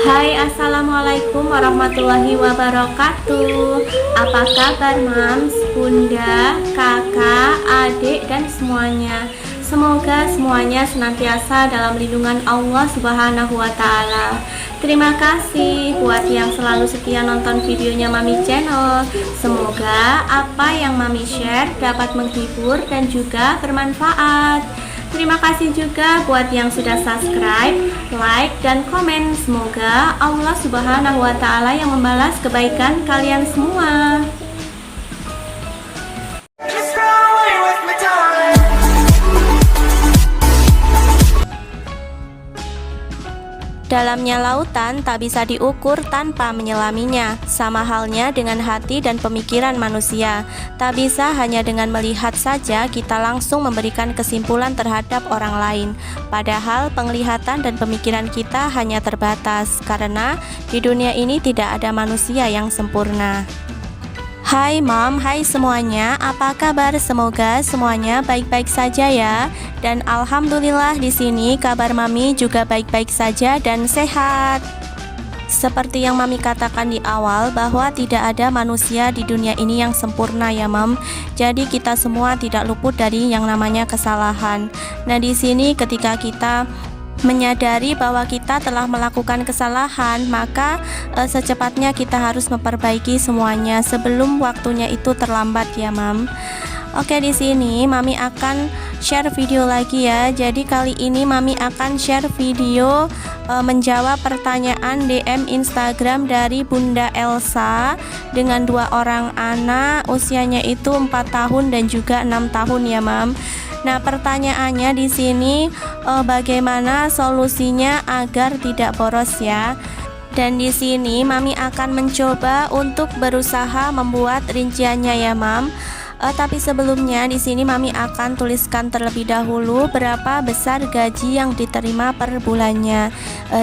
Hai, assalamualaikum warahmatullahi wabarakatuh. Apa kabar mams, bunda, kakak, adik, dan semuanya? Semoga semuanya senantiasa dalam lindungan Allah Subhanahu wa Ta'ala. Terima kasih buat yang selalu setia nonton videonya Mami Channel. Semoga apa yang Mami share dapat menghibur dan juga bermanfaat. Terima kasih juga buat yang sudah subscribe, like, dan komen. Semoga Allah Subhanahu wa Ta'ala yang membalas kebaikan kalian semua. Dalamnya lautan tak bisa diukur tanpa menyelaminya. Sama halnya dengan hati dan pemikiran manusia. Tak bisa hanya dengan melihat saja kita langsung memberikan kesimpulan terhadap orang lain. Padahal penglihatan dan pemikiran kita hanya terbatas, karena di dunia ini tidak ada manusia yang sempurna. Hai Mom, hai semuanya, apa kabar? Semoga semuanya baik-baik saja ya. Dan alhamdulillah di sini kabar Mami juga baik-baik saja dan sehat. Seperti yang Mami katakan di awal, bahwa tidak ada manusia di dunia ini yang sempurna ya Mom. Jadi kita semua tidak luput dari yang namanya kesalahan. Nah, di sini ketika kita menyadari bahwa kita telah melakukan kesalahan, maka secepatnya kita harus memperbaiki semuanya sebelum waktunya itu terlambat ya Mam. Oke, di sini Mami akan share video lagi ya. Jadi kali ini Mami akan share video menjawab pertanyaan DM Instagram dari Bunda Elsa dengan 2 orang anak, usianya itu 4 tahun dan juga 6 tahun ya Mam. Nah, pertanyaannya di sini bagaimana solusinya agar tidak boros ya. Dan di sini Mami akan mencoba untuk berusaha membuat rinciannya ya Mam. Tapi sebelumnya di sini Mami akan tuliskan terlebih dahulu berapa besar gaji yang diterima per bulannya.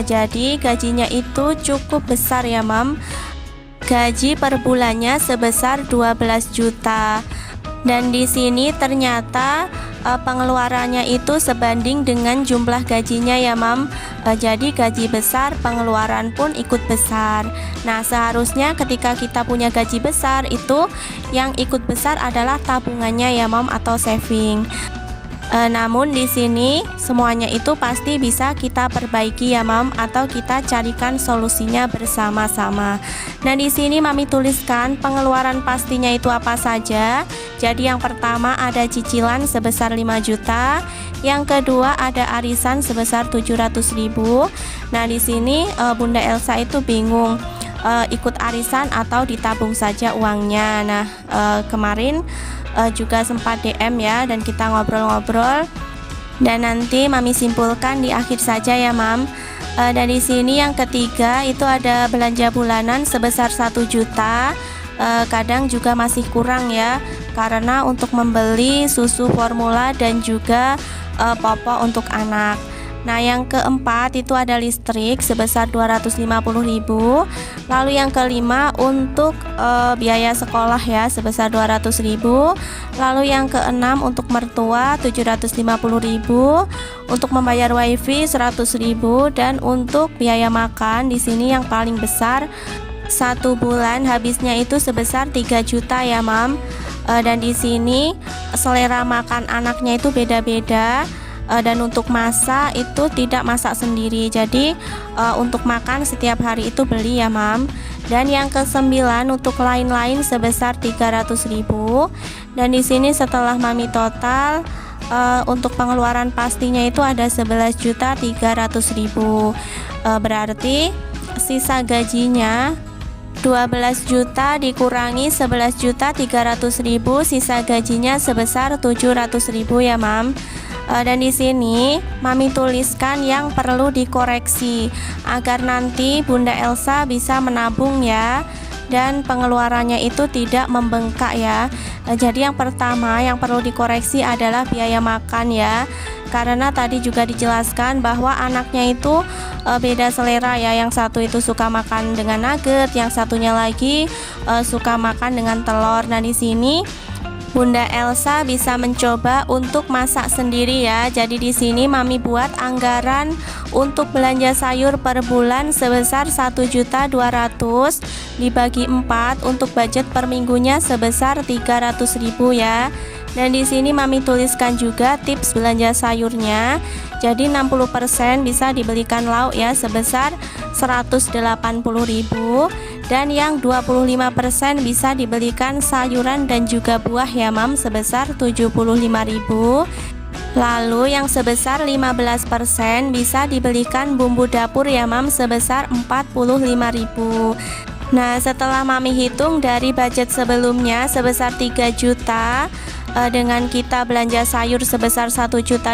Jadi gajinya itu cukup besar ya Mam. Gaji per bulannya sebesar 12 juta. Dan di sini ternyata pengeluarannya itu sebanding dengan jumlah gajinya ya Mam. Jadi gaji besar, pengeluaran pun ikut besar. Nah, seharusnya ketika kita punya gaji besar, itu yang ikut besar adalah tabungannya ya Mam, atau saving. Namun di sini semuanya itu pasti bisa kita perbaiki ya Mam, atau kita carikan solusinya bersama-sama. Nah, di sini Mami tuliskan pengeluaran pastinya itu apa saja. Jadi yang pertama ada cicilan sebesar 5 juta, yang kedua ada arisan sebesar 700.000. Nah, di sini Bunda Elsa itu bingung ikut arisan atau ditabung saja uangnya. Nah, kemarin juga sempat DM ya, dan kita ngobrol-ngobrol, dan nanti Mami simpulkan di akhir saja ya Mam. Dan di sini yang ketiga itu ada belanja bulanan sebesar 1 juta. Kadang juga masih kurang ya, karena untuk membeli susu formula dan juga popok untuk anak. Nah, yang keempat itu ada listrik sebesar 250.000. Lalu yang kelima untuk biaya sekolah ya sebesar 200.000. Lalu yang keenam untuk mertua 750.000. Untuk membayar wifi 100.000. Dan untuk biaya makan di sini yang paling besar 1 bulan habisnya itu sebesar 3 juta ya Mam. Dan di sini selera makan anaknya itu beda-beda. Dan untuk masak itu tidak masak sendiri. Jadi untuk makan setiap hari itu beli ya Mam. Dan yang ke-9 untuk lain-lain sebesar 300.000. Dan di sini setelah Mami total untuk pengeluaran pastinya itu ada 11.300.000. Berarti sisa gajinya 12 juta dikurangi 11.300.000, sisa gajinya sebesar 700.000 ya Mam. Dan di sini Mami tuliskan yang perlu dikoreksi agar nanti Bunda Elsa bisa menabung ya, dan pengeluarannya itu tidak membengkak ya. Jadi yang pertama yang perlu dikoreksi adalah biaya makan ya, karena tadi juga dijelaskan bahwa anaknya itu beda selera ya. Yang satu itu suka makan dengan nugget, yang satunya lagi suka makan dengan telur. Nah, di sini Bunda Elsa bisa mencoba untuk masak sendiri ya. Jadi di sini Mami buat anggaran untuk belanja sayur per bulan sebesar 1.200.000 dibagi 4, untuk budget per minggunya sebesar 300.000 ya. Dan di sini Mami tuliskan juga tips belanja sayurnya. Jadi 60% bisa dibelikan lauk ya sebesar 180.000, dan yang 25% bisa dibelikan sayuran dan juga buah ya Mam sebesar 75.000. Lalu yang sebesar 15% bisa dibelikan bumbu dapur ya Mam sebesar 45.000. Nah, setelah Mami hitung dari budget sebelumnya sebesar 3 juta, dengan kita belanja sayur sebesar 1.200.000,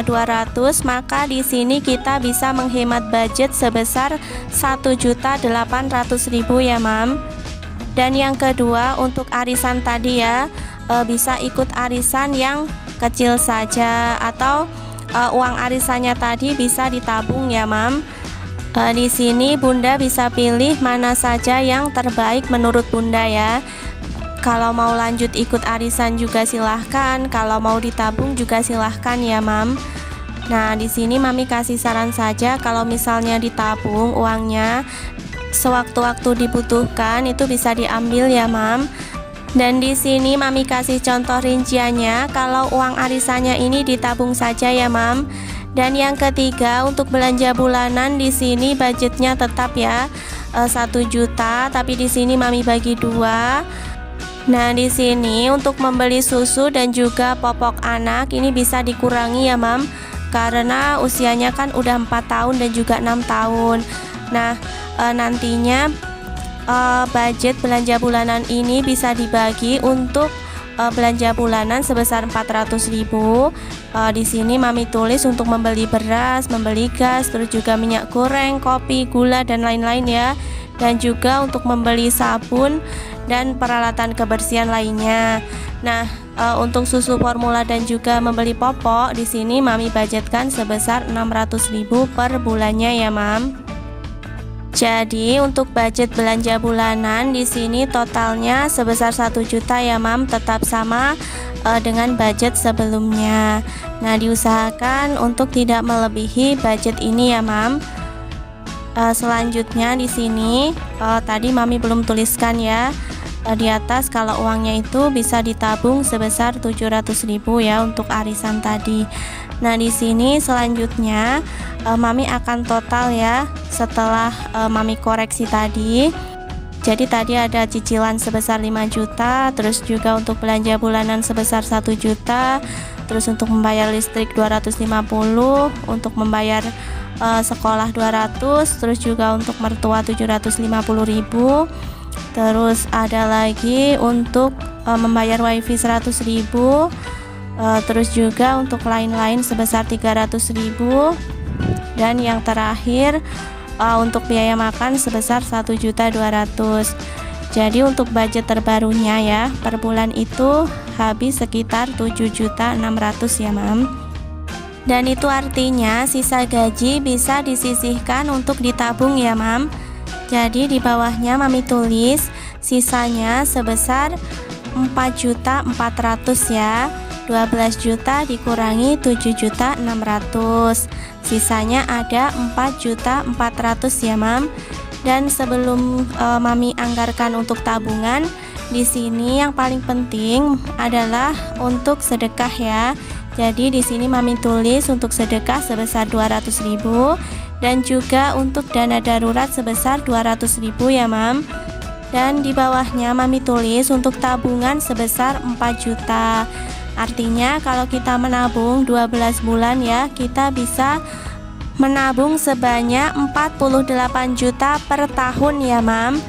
maka di sini kita bisa menghemat budget sebesar 1.800.000 ya Mam. Dan yang kedua, untuk arisan tadi ya, bisa ikut arisan yang kecil saja, atau uang arisannya tadi bisa ditabung ya Mam. Di sini Bunda bisa pilih mana saja yang terbaik menurut Bunda ya. Kalau mau lanjut ikut arisan juga silahkan, kalau mau ditabung juga silahkan ya Mam. Nah, di sini Mami kasih saran saja, kalau misalnya ditabung uangnya sewaktu-waktu dibutuhkan itu bisa diambil ya Mam. Dan di sini Mami kasih contoh rinciannya, kalau uang arisannya ini ditabung saja ya Mam. Dan yang ketiga, untuk belanja bulanan di sini budgetnya tetap ya 1 juta, tapi di sini Mami bagi 2. Nah, di sini untuk membeli susu dan juga popok anak ini bisa dikurangi ya Mam, karena usianya kan udah 4 tahun dan juga 6 tahun. Nah, nantinya budget belanja bulanan ini bisa dibagi untuk belanja bulanan sebesar 400.000. Di sini Mami tulis untuk membeli beras, membeli gas, terus juga minyak goreng, kopi, gula dan lain-lain ya. Dan juga untuk membeli sabun dan peralatan kebersihan lainnya. Nah, untuk susu formula dan juga membeli popok di sini Mami budgetkan sebesar 600.000 per bulannya ya Mam. Jadi untuk budget belanja bulanan di sini totalnya sebesar 1 juta ya Mam, tetap sama dengan budget sebelumnya. Nah, diusahakan untuk tidak melebihi budget ini ya Mam. Selanjutnya di sini tadi Mami belum tuliskan ya di atas, kalau uangnya itu bisa ditabung sebesar 700.000 ya untuk arisan tadi. Nah, di sini selanjutnya Mami akan total ya setelah Mami koreksi tadi. Jadi tadi ada cicilan sebesar 5 juta, terus juga untuk belanja bulanan sebesar 1 juta, terus untuk membayar listrik 250, untuk membayar sekolah 200, terus juga untuk mertua 750.000, terus ada lagi untuk membayar wifi 100.000, terus juga untuk lain-lain sebesar 300.000, dan yang terakhir untuk biaya makan sebesar 1.200.000. Jadi untuk budget terbarunya ya per bulan itu habis sekitar 7.600.000 ya Mam. Dan itu artinya sisa gaji bisa disisihkan untuk ditabung ya Mam. Jadi di bawahnya Mami tulis sisanya sebesar 4.400.000 ya. 12 juta dikurangi 7.600.000, sisanya ada 4.400.000 ya Mam. Dan sebelum Mami anggarkan untuk tabungan, di sini yang paling penting adalah untuk sedekah ya. Jadi di sini Mami tulis untuk sedekah sebesar 200.000 dan juga untuk dana darurat sebesar 200.000 ya Mam. Dan di bawahnya Mami tulis untuk tabungan sebesar 4 juta. Artinya kalau kita menabung 12 bulan ya, kita bisa menabung sebanyak 48 juta per tahun ya Mam.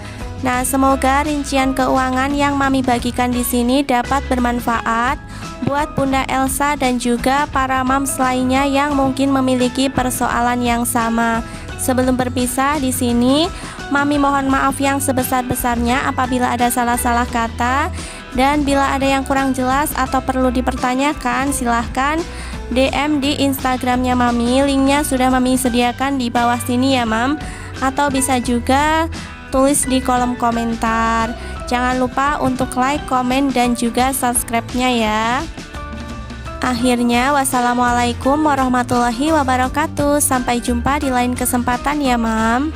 Nah, semoga rincian keuangan yang Mami bagikan di sini dapat bermanfaat buat Bunda Elsa dan juga para moms lainnya yang mungkin memiliki persoalan yang sama. Sebelum berpisah di sini, Mami mohon maaf yang sebesar-besarnya apabila ada salah-salah kata, dan bila ada yang kurang jelas atau perlu dipertanyakan, silahkan DM di Instagramnya Mami. Linknya sudah Mami sediakan di bawah sini ya Mam, atau bisa juga tulis di kolom komentar. Jangan lupa untuk like, komen, dan juga subscribe-nya ya. Akhirnya, wassalamualaikum warahmatullahi wabarakatuh. Sampai jumpa di lain kesempatan ya, Mam.